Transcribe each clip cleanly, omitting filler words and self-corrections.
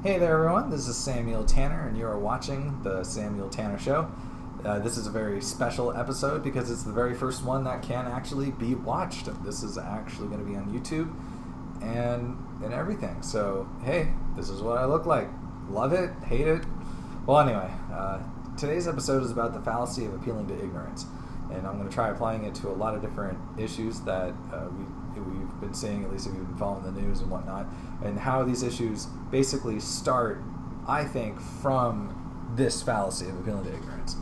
Hey there, everyone. This is Samuel Tanner, and you are watching The Samuel Tanner Show. This is a very special episode because it's the very first one that can actually be watched. This is actually going to be on YouTube and everything. So, hey, this is what I look like. Love it, hate it. Well, anyway, today's episode is about the fallacy of appealing to ignorance. And I'm going to try applying it to a lot of different issues that we've been seeing, at least if you've been following the news and whatnot, and how these issues basically start, I think, from this fallacy of appealing to ignorance.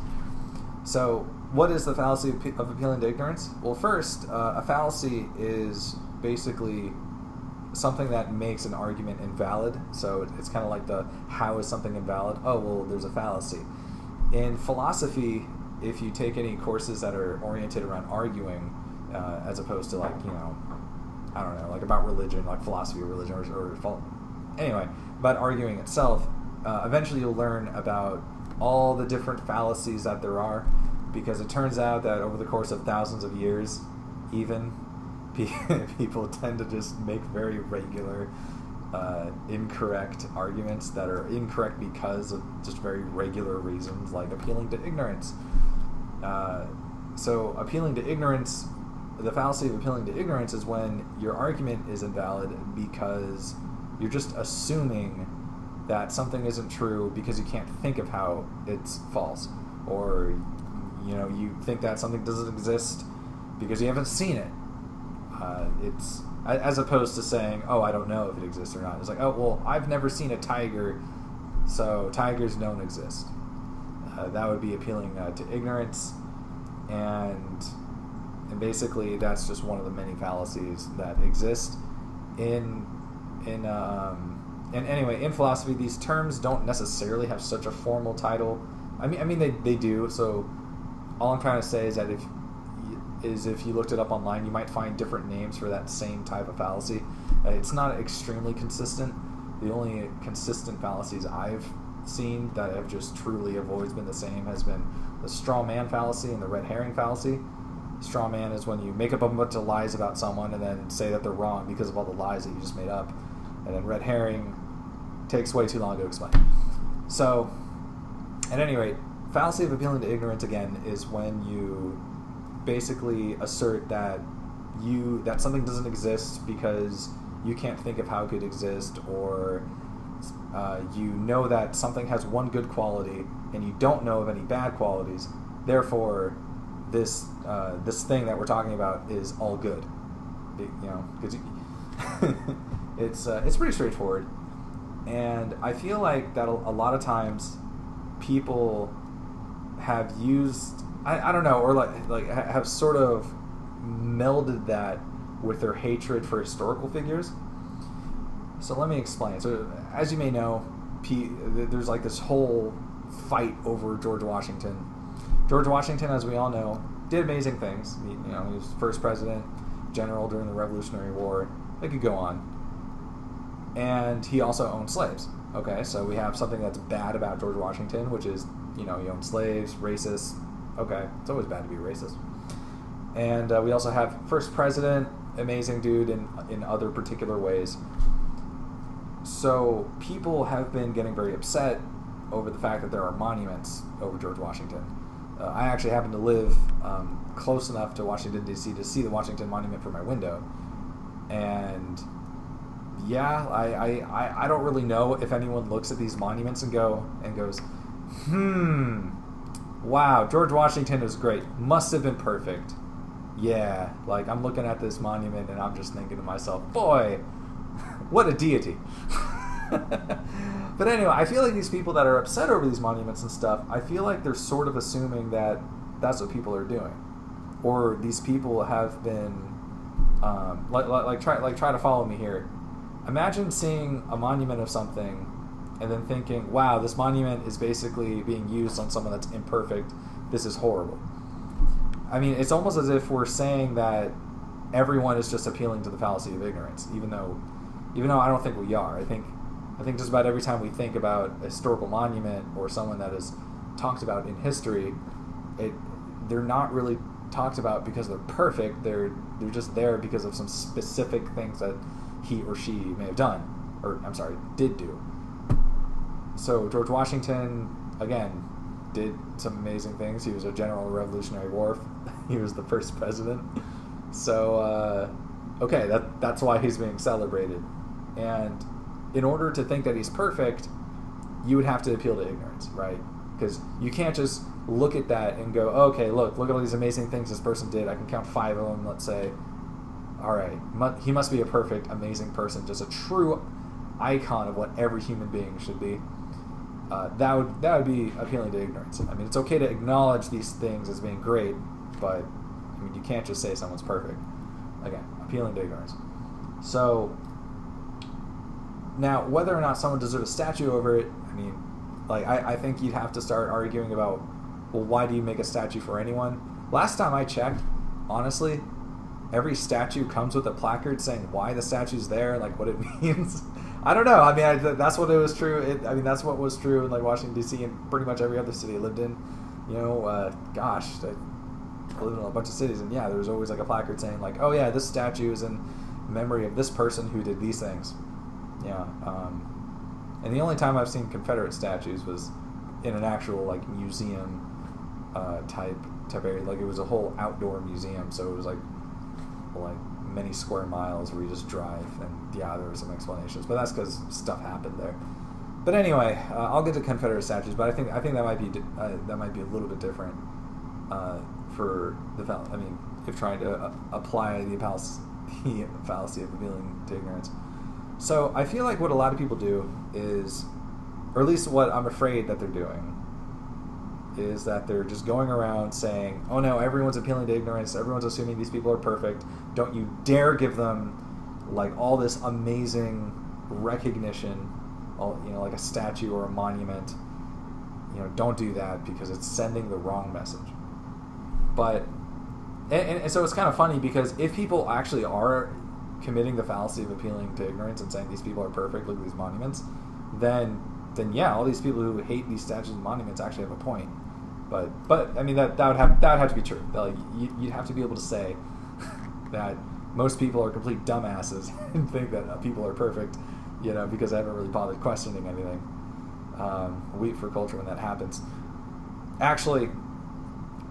So, what is the fallacy of appealing to ignorance? Well, first, a fallacy is basically something that makes an argument invalid. So it's kind of like the how is something invalid? Oh, well, there's a fallacy. In philosophy, if you take any courses that are oriented around arguing, as opposed to I don't know, like about religion, like philosophy of religion, anyway, about arguing itself, eventually you'll learn about all the different fallacies that there are, because it turns out that over the course of thousands of years, even, people tend to just make very regular, incorrect arguments that are incorrect because of just very regular reasons, like appealing to ignorance. So appealing to ignorance, the fallacy of appealing to ignorance is when your argument is invalid because you're just assuming that something isn't true because you can't think of how it's false, or you think that something doesn't exist because you haven't seen it. It's as opposed to saying, oh, I don't know if it exists or not. It's like, oh, well, I've never seen a tiger, so tigers don't exist. That would be appealing to ignorance, and basically that's just one of the many fallacies that exist in anyway, in philosophy, these terms don't necessarily have such a formal title. I mean they do. So all I'm trying to say is that if you looked it up online, you might find different names for that same type of fallacy. It's not extremely consistent. The only consistent fallacies I've seen that have just truly have always been the same has been the straw man fallacy and the red herring fallacy. Straw man is when you make up a bunch of lies about someone and then say that they're wrong because of all the lies that you just made up. And then red herring takes way too long to explain. So, at any rate, fallacy of appealing to ignorance, again, is when you basically assert that something doesn't exist because you can't think of how it could exist, or you know that something has one good quality and you don't know of any bad qualities. Therefore, this thing that we're talking about is all good. Because it's pretty straightforward, and I feel like that a lot of times people have used I don't know, or like have sort of melded that with their hatred for historical figures. So let me explain. So as you may know, there's like this whole fight over George Washington. George Washington, as we all know, did amazing things. He was first president, general during the Revolutionary War. It could go on. And he also owned slaves. Okay, so we have something that's bad about George Washington, which is, he owned slaves, racist. Okay, it's always bad to be racist. And we also have first president, amazing dude in other particular ways. So people have been getting very upset over the fact that there are monuments over George Washington. I actually happen to live close enough to Washington, D.C. to see the Washington Monument from my window. And yeah, I don't really know if anyone looks at these monuments and goes, wow, George Washington was great. Must have been perfect. Yeah, like I'm looking at this monument and I'm just thinking to myself, boy, what a deity. But anyway, I feel like these people that are upset over these monuments and stuff, I feel like they're sort of assuming that that's what people are doing, or these people have been try to follow me here. Imagine seeing a monument of something and then thinking, wow, this monument is basically being used on someone that's imperfect. This is horrible. I mean, it's almost as if we're saying that everyone is just appealing to the fallacy of ignorance, even though I don't think we are. I think just about every time we think about a historical monument or someone that is talked about in history, they're not really talked about because they're perfect. They're just there because of some specific things that he or she may have done, or did do. So George Washington, again, did some amazing things. He was a general in the Revolutionary War. He was the first president. So, okay, that's why he's being celebrated. And in order to think that he's perfect, you would have to appeal to ignorance, right? Because you can't just look at that and go, okay, look at all these amazing things this person did. I can count 5 of them, let's say. All right, he must be a perfect, amazing person, just a true icon of what every human being should be. That would be appealing to ignorance. I mean, it's okay to acknowledge these things as being great, but I mean, you can't just say someone's perfect. Again, appealing to ignorance. So now, whether or not someone deserves a statue over it, I mean, like I think you'd have to start arguing about, well, why do you make a statue for anyone? Last time I checked, honestly, every statue comes with a placard saying why the statue's there, like what it means. I don't know. I mean, that's what it was true. That's what was true in like Washington D.C. and pretty much every other city I lived in. You know, I lived in a bunch of cities, and yeah, there was always like a placard saying like, oh yeah, this statue is in memory of this person who did these things. Yeah. And the only time I've seen Confederate statues was in an actual like museum type area. Like it was a whole outdoor museum, so it was like many square miles where you just drive, and yeah, there were some explanations, but that's because stuff happened there. But anyway, I'll get to Confederate statues, but I think that might be a little bit different for if trying to apply the fallacy of appealing to ignorance. So I feel like what a lot of people do is, or at least what I'm afraid that they're doing, is that they're just going around saying, oh no, everyone's appealing to ignorance, everyone's assuming these people are perfect, don't you dare give them like all this amazing recognition, like a statue or a monument, don't do that because it's sending the wrong message. But and so it's kind of funny, because if people actually are committing the fallacy of appealing to ignorance and saying these people are perfect, look at these monuments, then yeah, all these people who hate these statues and monuments actually have a point. But I mean that would have to be true. Like you'd have to be able to say that most people are complete dumbasses and think that people are perfect, because I haven't really bothered questioning anything. Wait for culture when that happens. Actually,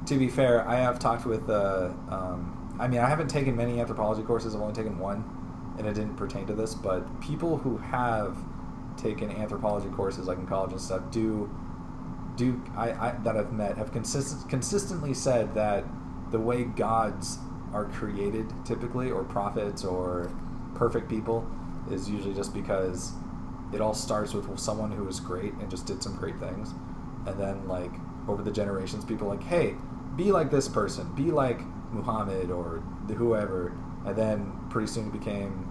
to be fair, I have talked with. I haven't taken many anthropology courses. I've only taken one, and it didn't pertain to this. But people who have taken anthropology courses, like in college and stuff, that I've met have consistently said that the way gods are created, typically, or prophets or perfect people, is usually just because it all starts with someone who was great and just did some great things, and then like over the generations, people are like, hey, be like this person, be like Muhammad or whoever, and then pretty soon it became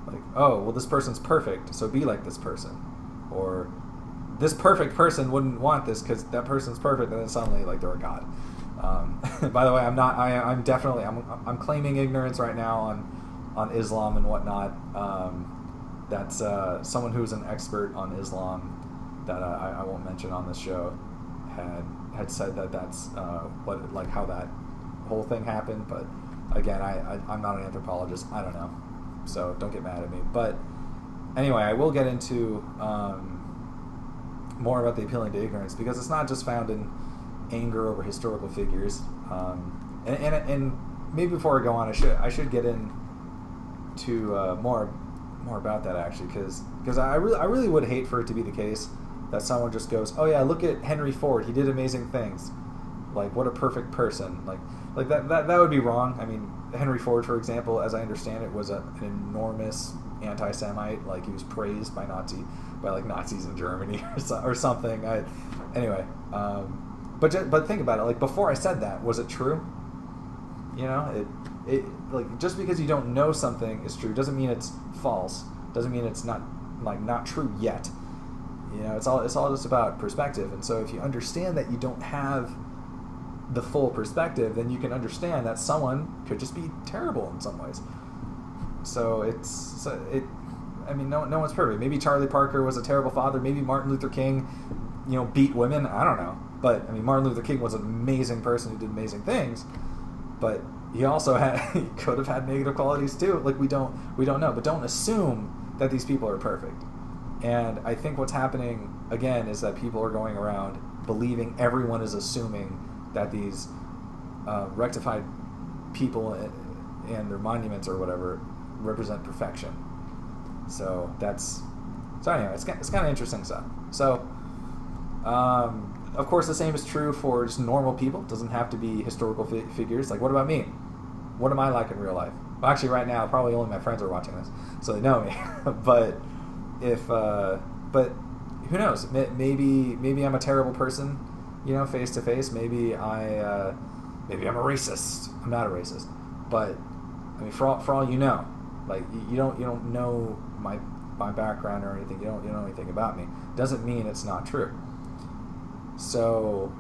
like, oh, well, this person's perfect, so be like this person, or this perfect person wouldn't want this because that person's perfect, and then suddenly like they're a god. By the way, I'm definitely claiming ignorance right now on Islam and whatnot. That's someone who's an expert on Islam that I won't mention on this show had said that's how that whole thing happened. But again, I'm not an anthropologist. I don't know, so don't get mad at me. But anyway, I will get into more about the appealing to ignorance, because it's not just found in anger over historical figures. And maybe before I go on, I should get into more about that, actually, because I really would hate for it to be the case that someone just goes, oh yeah, look at Henry Ford, he did amazing things, like what a perfect person, like that would be wrong. I mean, Henry Ford, for example, as I understand it, was an enormous anti-Semite. Like he was praised by Nazis in Germany or something. But think about it. Like before I said that, was it true? It like just because you don't know something is true doesn't mean it's false. Doesn't mean it's not true yet. It's all just about perspective. And so if you understand that you don't have the full perspective, then you can understand that someone could just be terrible in some ways. So no one's perfect. Maybe Charlie Parker was a terrible father. Maybe Martin Luther King, beat women. I don't know. But Martin Luther King was an amazing person who did amazing things. But he also he could have had negative qualities too. Like we don't know. But don't assume that these people are perfect. And I think what's happening, again, is that people are going around believing everyone is assuming that these rectified people and their monuments or whatever represent perfection. So anyway, it's kind of interesting stuff. So, of course, the same is true for just normal people. It doesn't have to be historical figures. Like, what about me? What am I like in real life? Well, actually, right now, probably only my friends are watching this, so they know me. But but who knows? Maybe I'm a terrible person, face to face. Maybe I'm a racist. I'm not a racist, but I mean, for all you know, like you don't know my background or anything. You don't know anything about me. Doesn't mean it's not true. So,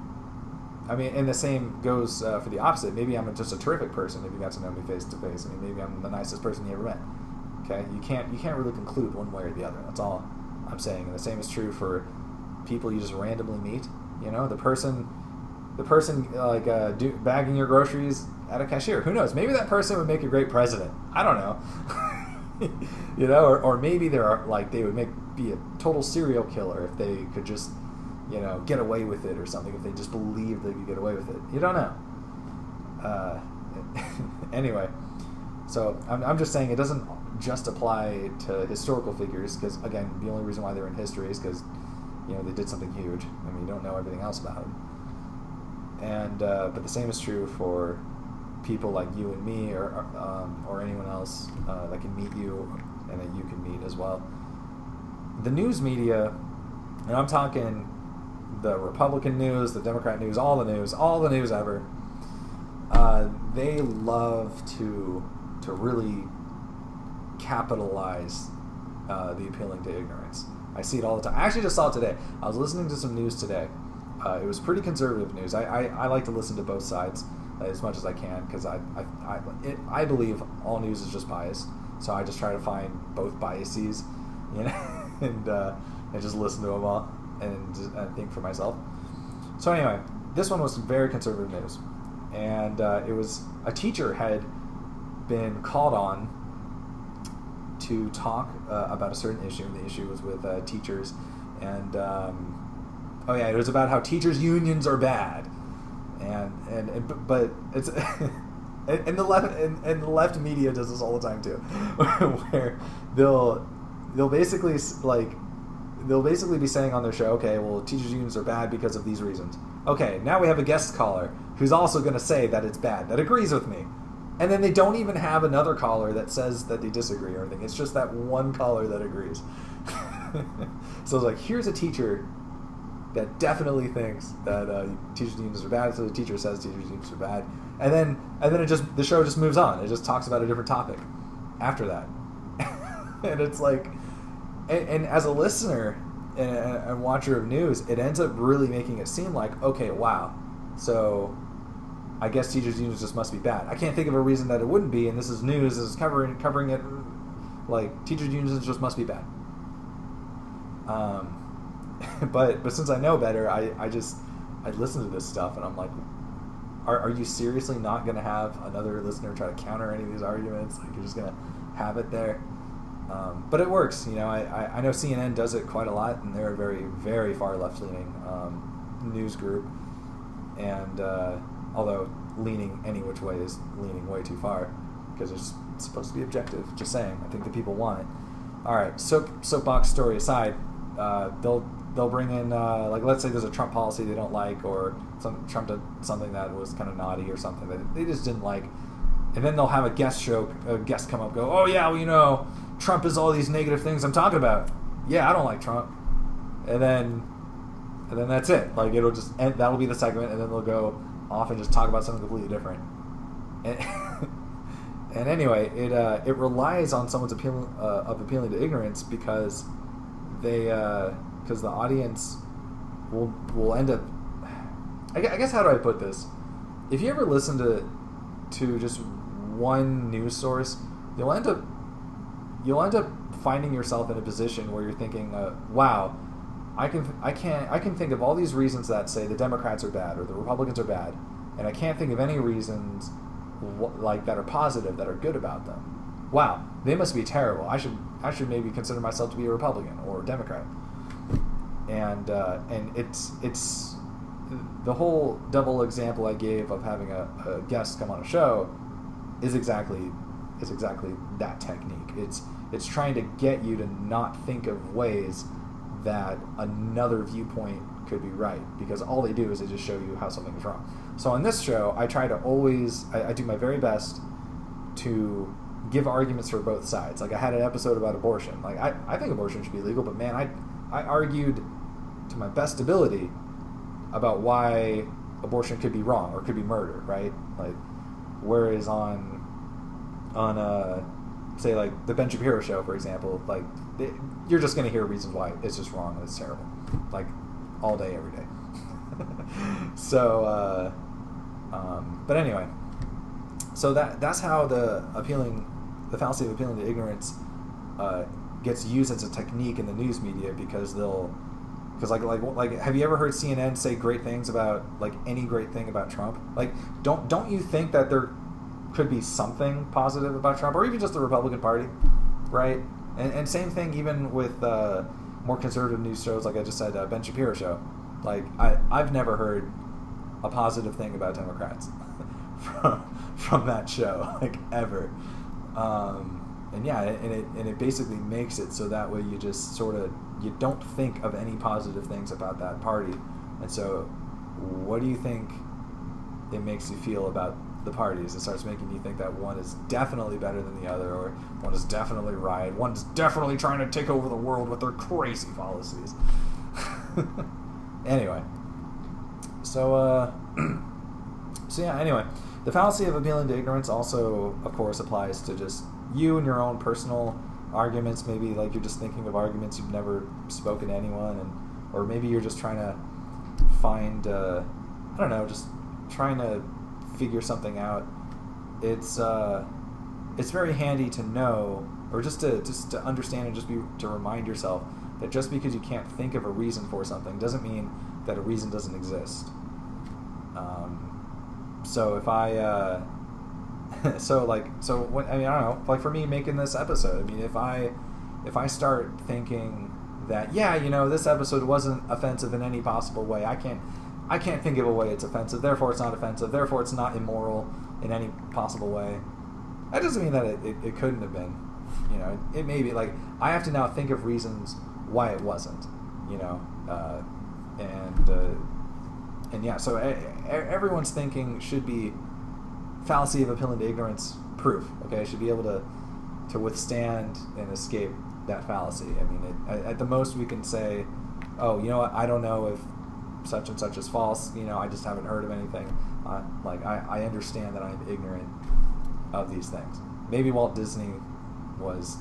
I mean, and the same goes for the opposite. Maybe I'm just a terrific person if you got to know me face to face. I mean, maybe I'm the nicest person you ever met. Okay, you can't really conclude one way or the other. That's all I'm saying. And the same is true for people you just randomly meet. The person like bagging your groceries at a cashier. Who knows? Maybe that person would make a great president. I don't know. Or maybe they would be a total serial killer if they could just get away with it or something. If they just believed they could get away with it, you don't know. Anyway, so I'm just saying it doesn't just apply to historical figures, because again, the only reason why they're in history is because they did something huge. I mean, you don't know everything else about them. And but the same is true for people like you and me, or anyone else that can meet you and that you can meet as well. The news media, and I'm talking the Republican news, the Democrat news, all the news ever. They love to really capitalize the appealing to ignorance. I see it all the time. I actually just saw it today. I was listening to some news today. It was pretty conservative news. I like to listen to both sides as much as I can, because I believe all news is just biased. So I just try to find both biases, and just listen to them all and think for myself. So anyway, this one was very conservative news, and it was a teacher had been called on to talk about a certain issue. The issue was with teachers, and it was about how teachers' unions are bad, but it's and the left media does this all the time too, where they'll basically be saying on their show, okay, well, teachers' unions are bad because of these reasons. Okay, now we have a guest caller who's also going to say that it's bad, that agrees with me. And then they don't even have another caller that says that they disagree or anything. It's just that one caller that agrees. So it's like, here's a teacher that definitely thinks that teachers' unions are bad, so the teacher says teachers' unions are bad. And then the show just moves on. It just talks about a different topic after that. And it's like, and as a listener and watcher of news, it ends up really making it seem like, okay, wow, so I guess teachers' unions just must be bad. I can't think of a reason that it wouldn't be, and this is news, this is covering it, like, teachers' unions just must be bad. But since I know better, I listen to this stuff, and I'm like, are you seriously not going to have another listener try to counter any of these arguments? Like, you're just going to have it there? But it works. I know CNN does it quite a lot, and they're a very, very far left-leaning news group. And although leaning any which way is leaning way too far, because it's supposed to be objective. Just saying. I think the people want it. All right. Soapbox story aside, they'll bring in like, let's say there's a Trump policy they don't like, or Trump did something that was kind of naughty or something that they just didn't like, and then they'll have a guest come up, go, oh yeah, well, Trump is all these negative things I'm talking about. Yeah, I don't like Trump. And then that's it. Like, it'll just end, that'll be the segment, and then they'll go off and just talk about something completely different. And anyway, it relies on someone's appealing to ignorance, because the audience will end up. I guess, how do I put this? If you ever listen to just one news source, you'll end up finding yourself in a position where you're thinking, wow, I can think of all these reasons that say the Democrats are bad or the Republicans are bad, and I can't think of any reasons like that are positive, that are good about them. wow, they must be terrible. I should maybe consider myself to be a Republican or a Democrat. And it's the whole double example I gave of having a guest come on a show is exactly that technique. It's trying to get you to not think of ways that another viewpoint could be right, because all they do is they just show you how something is wrong. So on this show, I try to always, I do my very best to give arguments for both sides. Like I had an episode about abortion. Like I think abortion should be legal, but man, I argued to my best ability about why abortion could be wrong or could be murder, right? Like, whereas on say like the Ben Shapiro show, for example, like you're just going to hear reasons why it's just wrong and it's terrible, like all day, every day. So, but anyway, so that's how the fallacy of appealing to ignorance gets used as a technique in the news media, because like have you ever heard CNN say great things about like any great thing about Trump? Like don't you think that there could be something positive about Trump, or even just the Republican Party, right? And same thing even with more conservative news shows, like I just said, Ben Shapiro show. Like I've never heard a positive thing about Democrats from that show, like ever. And yeah, and it basically makes it so that way you just sort of, you don't think of any positive things about that party. And so what do you think it makes you feel about the parties? It starts making you think that one is definitely better than the other, or one is definitely right, one's definitely trying to take over the world with their crazy policies. Anyway, so yeah, anyway, the fallacy of appealing to ignorance also, of course, applies to just you and your own personal arguments. Maybe like you're just thinking of arguments you've never spoken to anyone, or maybe you're just trying to find, I don't know, just trying to figure something out. It's very handy to know, or just to understand, and to remind yourself that just because you can't think of a reason for something doesn't mean that a reason doesn't exist. So if I so when, I mean, I don't know, like for me making this episode, I mean, if I start thinking that, yeah, you know, this episode wasn't offensive in any possible way, I can't think of a way it's offensive, therefore it's not offensive, therefore it's not immoral in any possible way. That doesn't mean that it couldn't have been. You know, it may be. Like, I have to now think of reasons why it wasn't, you know, and yeah, so everyone's thinking should be fallacy of appealing to ignorance proof, okay? Should be able to withstand and escape that fallacy. I mean, at the most we can say, oh, you know what, I don't know if such and such is false, you know, I just haven't heard of anything. I understand that I'm ignorant of these things. Maybe Walt Disney was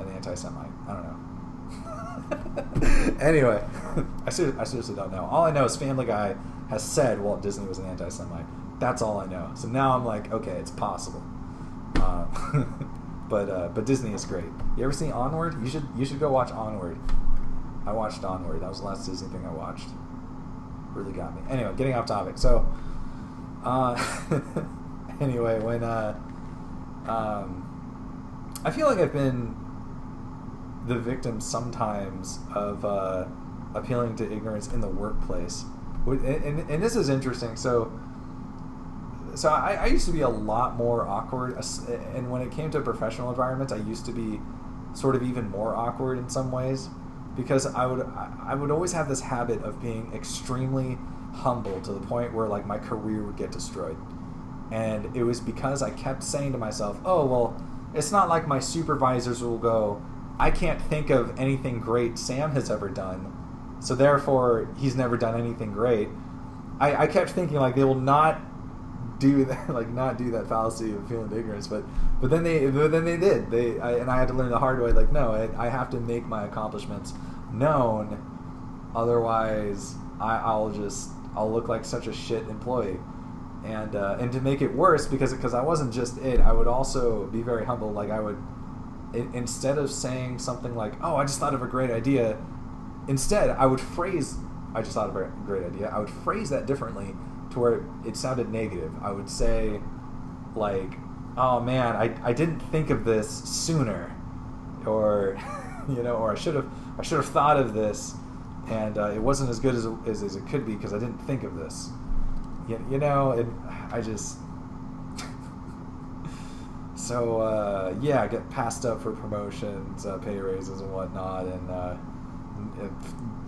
an anti-Semite. I don't know. Anyway, I seriously don't know. All I know is Family Guy has said Walt Disney was an anti-Semite. That's all I know. So now I'm like, okay, it's possible. But Disney is great. You ever seen Onward? You should go watch Onward. I watched Onward. That was the last Disney thing I watched. Really got me. Anyway, getting off topic. So, anyway, when I feel like I've been the victim sometimes of appealing to ignorance in the workplace, and this is interesting. So I used to be a lot more awkward, and when it came to professional environments, I used to be sort of even more awkward in some ways, because I would always have this habit of being extremely humble to the point where like my career would get destroyed. And it was because I kept saying to myself, oh, well, it's not like my supervisors will go, I can't think of anything great Sam has ever done, so therefore he's never done anything great. I kept thinking like they will not do that, like not do that fallacy of feeling ignorance, but then they did. And I had to learn the hard way. Like, no, I have to make my accomplishments known, otherwise I'll look like such a shit employee. And to make it worse, because I wasn't just it, I would also be very humble. Like I would, instead of saying something like, "Oh, I just thought of a great idea," instead I would phrase, "I just thought of a great idea." I would phrase that differently to where it sounded negative. I would say, like, oh man, I didn't think of this sooner, or or I should have thought of this, and it wasn't as good as it could be because I didn't think of this. I just so I get passed up for promotions, pay raises and whatnot, and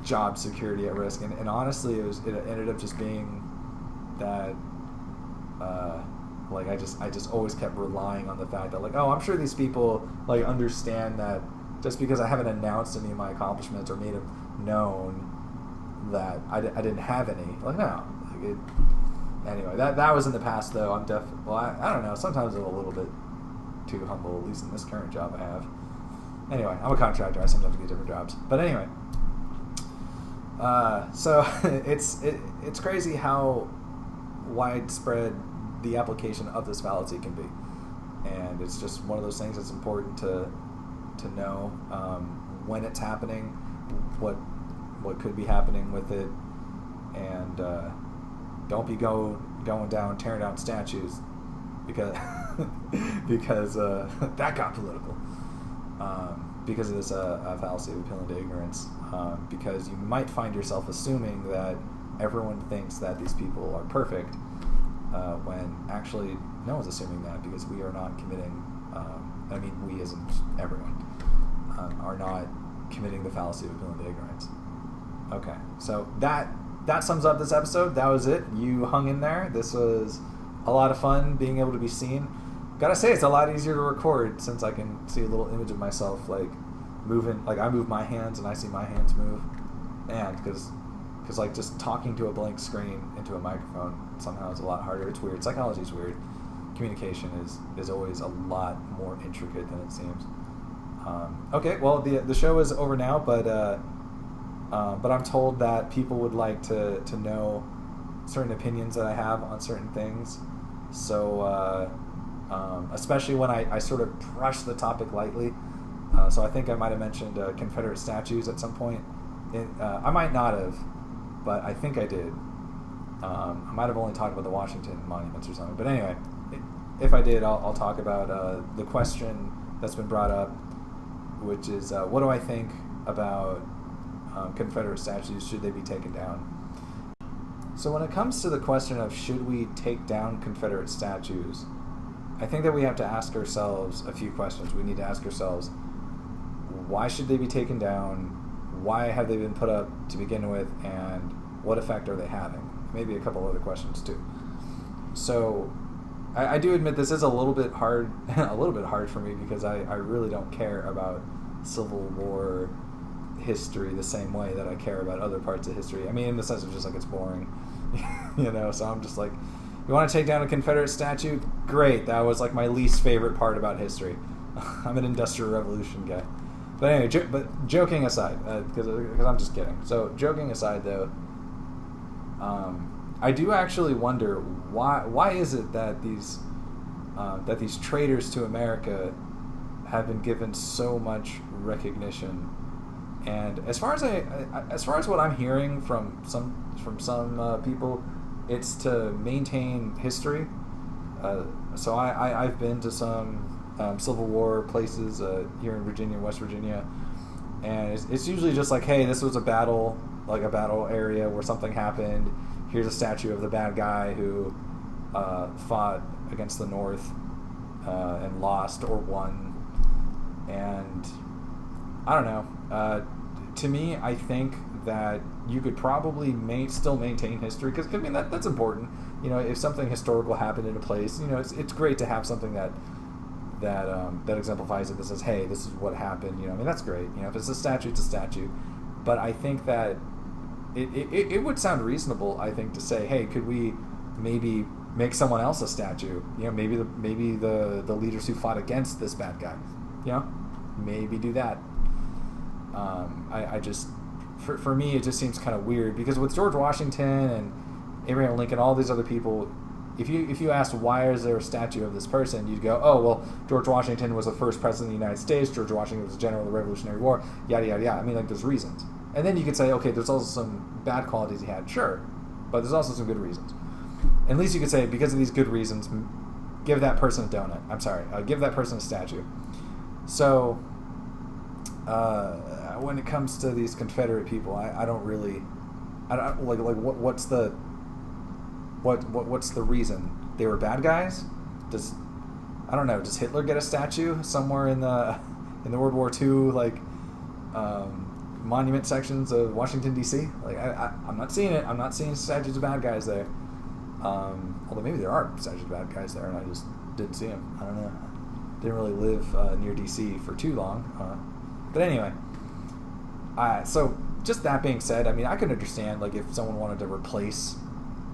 job security at risk, and honestly it ended up just being that like I just always kept relying on the fact that, like, oh, I'm sure these people like understand that just because I haven't announced any of my accomplishments or made them known that I didn't have any, like, no, like anyway, that was in the past though. I'm I don't know, sometimes I'm a little bit too humble, at least in this current job I have. Anyway, I'm a contractor, I sometimes get different jobs, but anyway, so it's crazy how widespread the application of this fallacy can be, and it's just one of those things that's important to know when it's happening, what could be happening with it, and don't be going down tearing down statues because that got political, because of this fallacy of appealing to ignorance, because you might find yourself assuming that everyone thinks that these people are perfect, when actually no one's assuming that, because we are not committing, we as in everyone, are not committing the fallacy of appealing to ignorance. Okay, so that sums up this episode. That was it. You hung in there. This was a lot of fun being able to be seen. Gotta say, it's a lot easier to record since I can see a little image of myself, like, moving. Like, I move my hands and I see my hands move. And because like just talking to a blank screen into a microphone somehow is a lot harder. It's weird. Psychology is weird. Communication is always a lot more intricate than it seems. Okay, well, the show is over now, but I'm told that people would like to know certain opinions that I have on certain things. So especially when I sort of brush the topic lightly. So I think I might have mentioned Confederate statues at some point. I might not have, but I think I did. I might have only talked about the Washington monuments or something. But anyway, if I did, I'll talk about the question that's been brought up, which is, what do I think about Confederate statues? Should they be taken down? So when it comes to the question of should we take down Confederate statues, I think that we have to ask ourselves a few questions. We need to ask ourselves, why should they be taken down? Why have they been put up to begin with? And what effect are they having? Maybe a couple other questions too. So I do admit this is a little bit hard, for me, because I really don't care about Civil War history the same way that I care about other parts of history. I mean, in the sense of just like it's boring, so I'm just like, you want to take down a Confederate statue? Great. That was like my least favorite part about history. I'm an Industrial Revolution guy. But anyway, but joking aside, because I'm just kidding. So joking aside, though, I do actually wonder why is it that these traitors to America have been given so much recognition. And as far as what I'm hearing from some people, it's to maintain history. So I've been to some Civil War places here in Virginia, West Virginia, and it's usually just like, hey, this was a battle area where something happened. Here's a statue of the bad guy who fought against the North and lost or won. And I don't know. To me, I think that you could probably still maintain history, because I mean that's important. If something historical happened in a place, it's great to have something that exemplifies it, that says, hey, this is what happened. I mean, that's great. If it's a statue, it's a statue. But I think that it would sound reasonable, I think, to say, hey, could we maybe make someone else a statue? Maybe the leaders who fought against this bad guy. Maybe do that. I just, for me, it just seems kind of weird, because with George Washington and Abraham Lincoln, all these other people, if you asked why is there a statue of this person, you'd go, oh, well, George Washington was the first president of the United States, George Washington was a general of the Revolutionary War, yada, yada, yada. I mean, like, there's reasons. And then you could say, okay, there's also some bad qualities he had, sure, but there's also some good reasons. At least you could say, because of these good reasons, give that person a donut. I'm sorry, give that person a statue. So, when it comes to these Confederate people, I don't really, what's the reason? They were bad guys? Does Hitler get a statue somewhere in the World War II monument sections of Washington D.C.? I'm not seeing it. I'm not seeing statues of bad guys there. Although maybe there are statues of bad guys there, and I just didn't see them. I don't know. Didn't really live near D.C. for too long. But anyway, so just that being said, I mean, I could understand if someone wanted to replace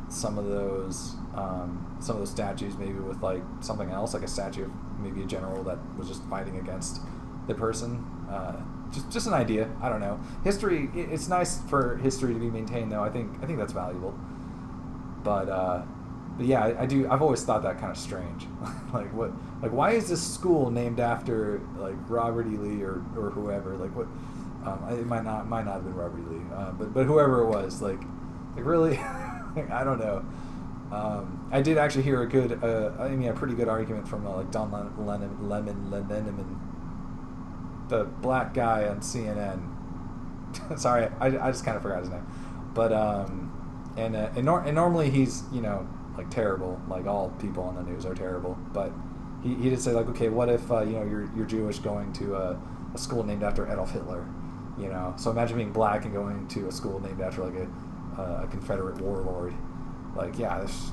some of those statues maybe with something else, like a statue of maybe a general that was just fighting against the person. Just an idea. I don't know. History. It's nice for history to be maintained, though. I think that's valuable. But yeah, I do. I've always thought that kind of strange. Why is this school named after Robert E. Lee or whoever? What? It might not have been Robert E. Lee, but whoever it was, really, I don't know. I did actually hear a pretty good argument from Don Lemon, the black guy on CNN. Sorry, I just kind of forgot his name, but and normally he's terrible, all people on the news are terrible, but he did say okay, what if you're Jewish going to a school named after Adolf Hitler, so imagine being black and going to a school named after a Confederate warlord. I guess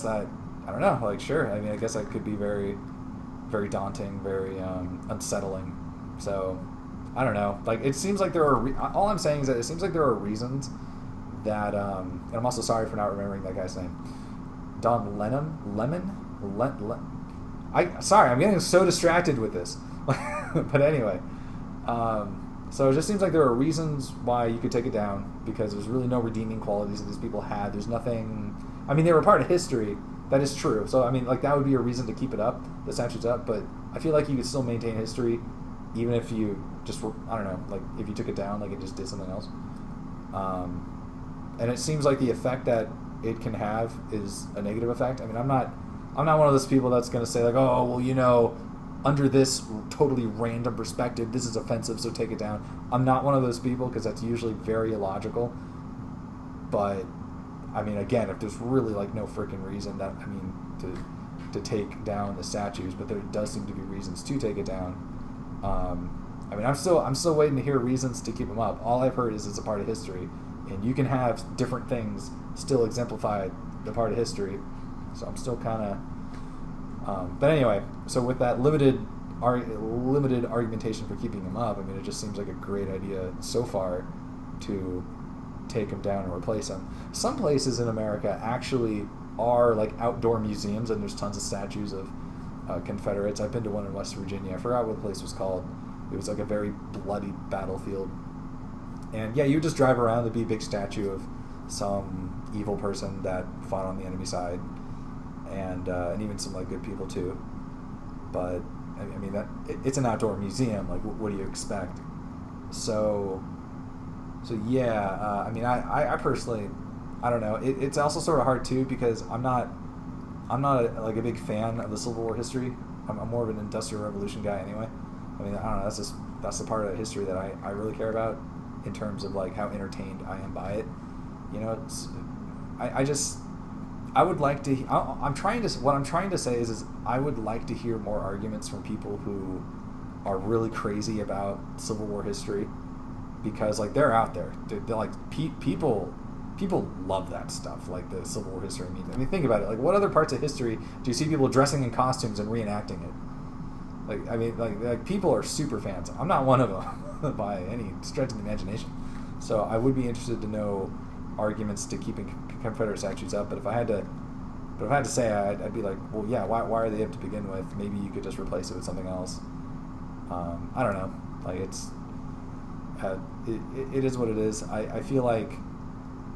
that, I don't know, sure, I guess that could be very, very daunting, very unsettling. So I don't know, it seems like there are all I'm saying is that it seems like there are reasons that and I'm also sorry for not remembering that guy's name. Don Lemon. Sorry, I'm getting so distracted with this. But anyway, so it just seems like there are reasons why you could take it down, because there's really no redeeming qualities that these people had. There's nothing. They were part of history. That is true. So that would be a reason to keep it up, the statue's up. But I feel like you could still maintain history, even if you just if you took it down, and just did something else. And it seems like the effect that it can have is a negative effect. I'm not one of those people that's going to say oh, well, under this totally random perspective, this is offensive, so take it down. I'm not one of those people, because that's usually very illogical. But again, if there's really no freaking reason that to take down the statues, but there does seem to be reasons to take it down. I'm still waiting to hear reasons to keep them up. All I've heard is it's a part of history, and you can have different things still exemplify the part of history. So I'm still kind of. But anyway, so with that limited argumentation for keeping them up, it just seems like a great idea so far to take them down and replace them. Some places in America actually are outdoor museums, and there's tons of statues of Confederates. I've been to one in West Virginia. I forgot what the place was called. It was a very bloody battlefield. And yeah, you just drive around, there'd be a big statue of some evil person that fought on the enemy side, and even some good people too. But it's an outdoor museum. What do you expect? So yeah. I personally, I don't know. It's also sort of hard too, because I'm not a big fan of the Civil War history. I'm more of an Industrial Revolution guy anyway. I don't know. That's the part of history that I really care about, in terms of how entertained I am by it. I would like to. What I'm trying to say is I would like to hear more arguments from people who are really crazy about Civil War history, because they're out there. They're people love that stuff, the Civil War history. Think about it. What other parts of history do you see people dressing in costumes and reenacting it? People are super fans. I'm not one of them by any stretch of the imagination. So I would be interested to know arguments to keeping Confederate statues up. But if I had to say, I'd be well, yeah. Why are they up to begin with? Maybe you could just replace it with something else. I don't know. It is what it is. I feel like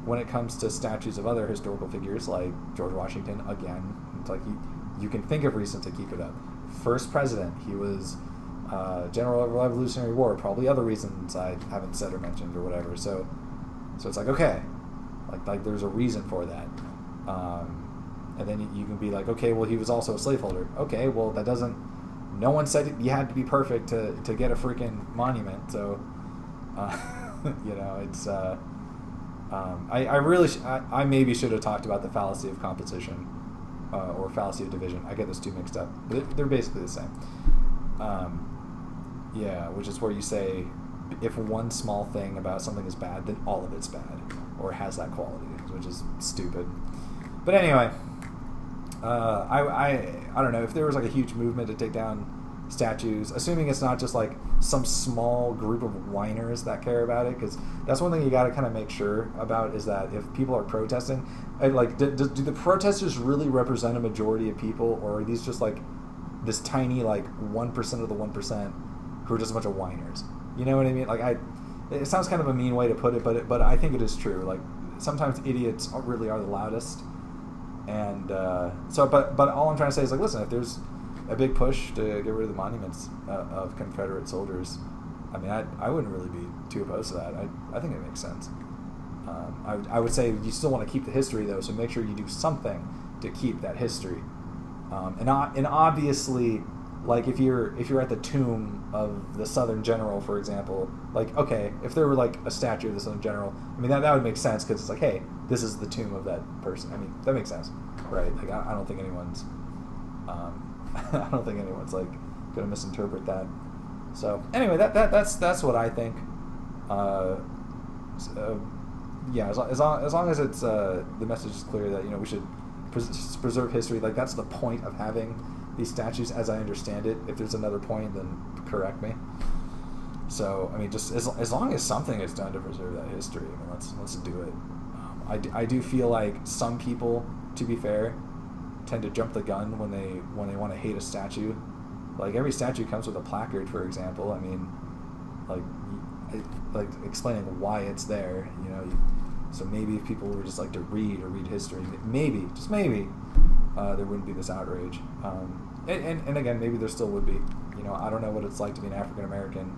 when it comes to statues of other historical figures like George Washington, again, it's you can think of reasons to keep it up. First president, he was general of the Revolutionary War, probably other reasons I haven't said or mentioned or whatever. So it's okay, there's a reason for that. And then you can be like, okay, well, he was also a slaveholder. Okay, well, that doesn't... No one said you had to be perfect to get a freaking monument. So, it's... I maybe should have talked about the fallacy of composition or fallacy of division. I get those two mixed up. But they're basically the same. Which is where you say if one small thing about something is bad, then all of it's bad or has that quality, which is stupid. But anyway... I don't know if there was like a huge movement to take down statues, assuming it's not just like some small group of whiners that care about it, because that's one thing you got to kind of make sure about, is that if people are protesting, like do the protesters really represent a majority of people, or are these just like this tiny like 1% of the 1% who are just a bunch of whiners? You know what I mean? Like it sounds kind of a mean way to put it, but I think it is true. Like sometimes idiots really are the loudest. And but all I'm trying to say is, like, listen, if there's a big push to get rid of the monuments of Confederate soldiers, I mean, I wouldn't really be too opposed to that. I think it makes sense. I would say you still want to keep the history, though, so make sure you do something to keep that history. And obviously, like if you're at the tomb of the Southern general, for example, like, okay, if there were like a statue of the Southern general, I mean that would make sense, because it's like, hey, this is the tomb of that person. I mean, that makes sense, right? Like I don't think anyone's like gonna misinterpret that. So anyway, that's what I think. As long as it's the message is clear that we should preserve history. Like that's the point of having these statues, as I understand it. If there's another point, then correct me. So I mean, just as long as something is done to preserve that history, I mean, let's do it. I do feel like some people, to be fair, tend to jump the gun when they want to hate a statue. Like every statue comes with a placard, for example. I mean, like explaining why it's there. So maybe if people were just like to read history, maybe, just maybe, there wouldn't be this outrage. And again, maybe there still would be. I don't know what it's like to be an African American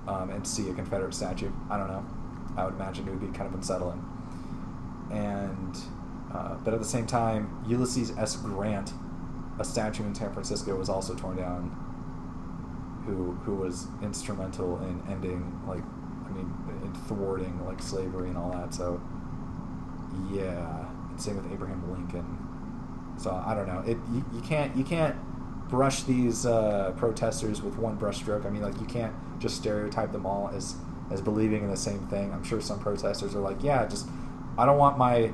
and see a Confederate statue. I don't know. I would imagine it would be kind of unsettling. And but at the same time, Ulysses S. Grant, a statue in San Francisco, was also torn down. Who was instrumental in ending, in thwarting slavery and all that. So yeah, and same with Abraham Lincoln. So I don't know. You can't brush these protesters with one brushstroke. I mean, you can't just stereotype them all as believing in the same thing. I'm sure some protesters are like, yeah, just I don't want my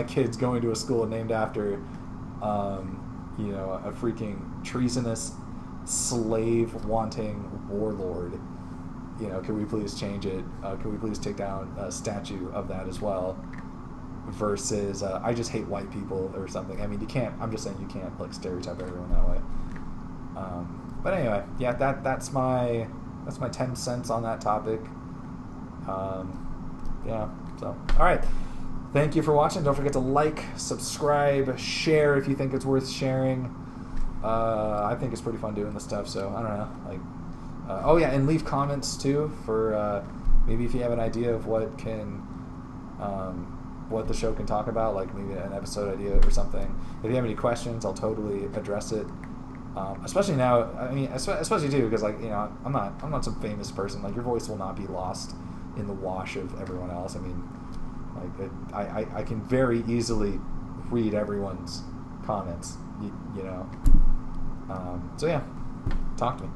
kids going to a school named after a freaking treasonous, slave-wanting warlord. Can we please change it? Can we please take down a statue of that as well? Versus, I just hate white people or something. I mean, you can't. I'm just saying you can't stereotype everyone that way. But anyway, yeah, that's my 10 cents on that topic. Yeah. So, all right. Thank you for watching. Don't forget to like, subscribe, share if you think it's worth sharing. I think it's pretty fun doing this stuff, so I don't know. And leave comments too for maybe if you have an idea of what the show can talk about, like maybe an episode idea or something. If you have any questions, I'll totally address it. Especially now, I mean, especially too, because I'm not some famous person. Your voice will not be lost in the wash of everyone else. I mean, I can very easily read everyone's comments. So yeah, talk to me.